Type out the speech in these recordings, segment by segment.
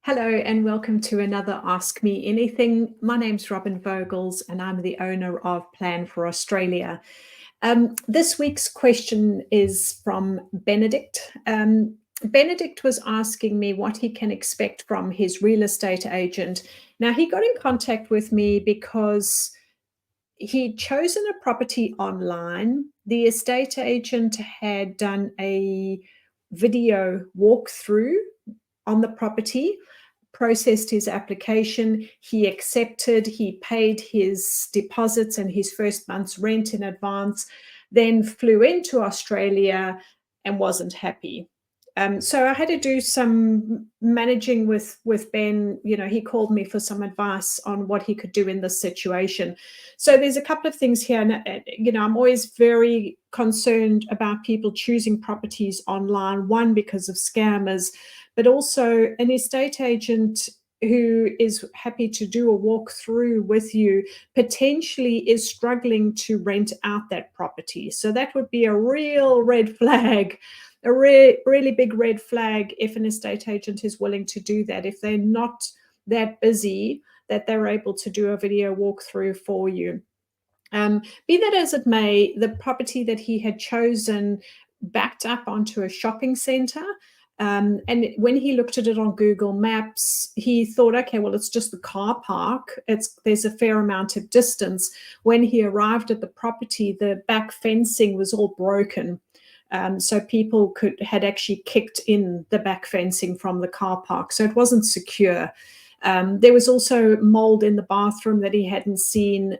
Hello and welcome to another Ask Me Anything. My name's Robyn Vogels and I'm the owner of Plan for Australia. This week's question is from Benedict. Benedict was asking me what he can expect from his real estate agent. Now, he got in contact with me because he'd chosen a property online. The estate agent had done a video walkthrough on the property, processed his application, he accepted, he paid his deposits and his first month's rent in advance, then flew into Australia and wasn't happy. So I had to do some managing with Ben. You know, he called me for some advice on what he could do in this situation. So there's a couple of things here. And, you know, I'm always very concerned about people choosing properties online, one, because of scammers, but also an estate agent who is happy to do a walkthrough with you potentially is struggling to rent out that property. So that would be a real red flag, a really big red flag if an estate agent is willing to do that, if they're not that busy that they're able to do a video walkthrough for you. Be that as it may, the property that he had chosen backed up onto a shopping center. And when he looked at it on Google Maps, he thought, okay, well, it's just the car park. There's a fair amount of distance. When he arrived at the property, the back fencing was all broken. So people had actually kicked in the back fencing from the car park. So it wasn't secure. There was also mold in the bathroom that he hadn't seen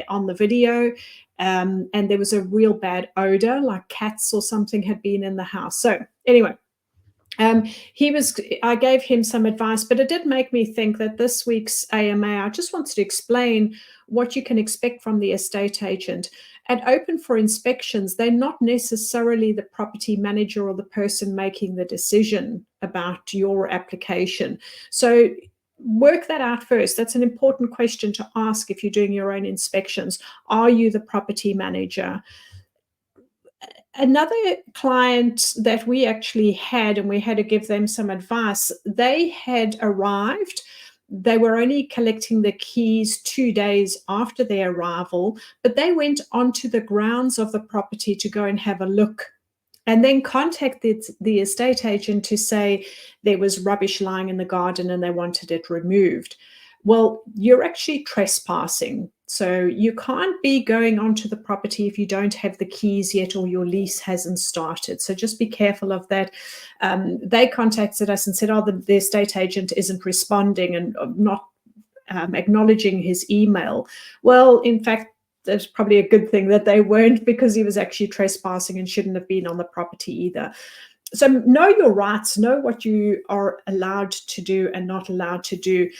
on the video. And there was a real bad odor, like cats or something had been in the house. So anyway, I gave him some advice, but it did make me think that this week's AMA, I just wanted to explain what you can expect from the estate agent. At open for inspections, they're not necessarily the property manager or the person making the decision about your application. So work that out first. That's an important question to ask if you're doing your own inspections. Are you the property manager? Another client that we actually had, and we had to give them some advice, they had arrived. They were only collecting the keys 2 days after their arrival, but they went onto the grounds of the property to go and have a look, and then contacted the estate agent to say there was rubbish lying in the garden and they wanted it removed. Well, you're actually trespassing. So you can't be going onto the property if you don't have the keys yet or your lease hasn't started. So just be careful of that. They contacted us and said, oh, the estate agent isn't responding and not acknowledging his email. Well, in fact, that's probably a good thing that they weren't, because he was actually trespassing and shouldn't have been on the property either. So know your rights, know what you are allowed to do and not allowed to do.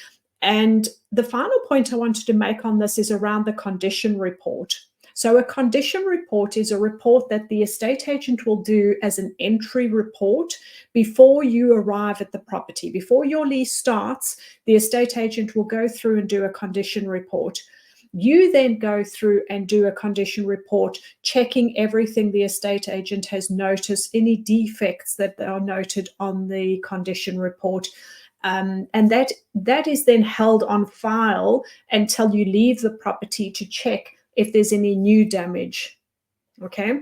And the final point I wanted to make on this is around the condition report. So a condition report is a report that the estate agent will do as an entry report before you arrive at the property. Before your lease starts, the estate agent will go through and do a condition report. You then go through and do a condition report, checking everything the estate agent has noticed, any defects that are noted on the condition report. And that is then held on file until you leave the property to check if there's any new damage. Okay.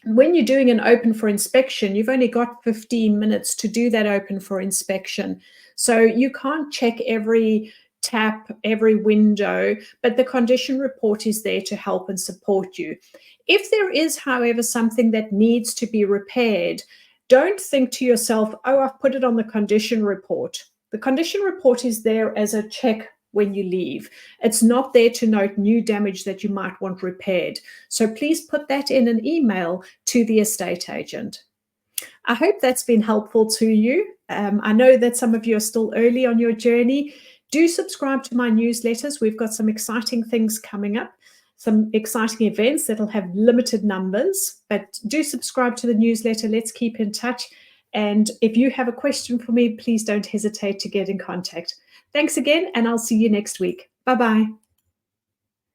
When you're doing an open for inspection, you've only got 15 minutes to do that open for inspection. So you can't check every tap, every window, but the condition report is there to help and support you. If there is, however, something that needs to be repaired, don't think to yourself, oh, I've put it on the condition report. The condition report is there as a check when you leave. It's not there to note new damage that you might want repaired. So please put that in an email to the estate agent. I hope that's been helpful to you. I know that some of you are still early on your journey. Do subscribe to my newsletters. We've got some exciting things coming up, some exciting events that'll have limited numbers, but do subscribe to the newsletter. Let's keep in touch. And if you have a question for me, please don't hesitate to get in contact. Thanks again, and I'll see you next week. Bye-bye.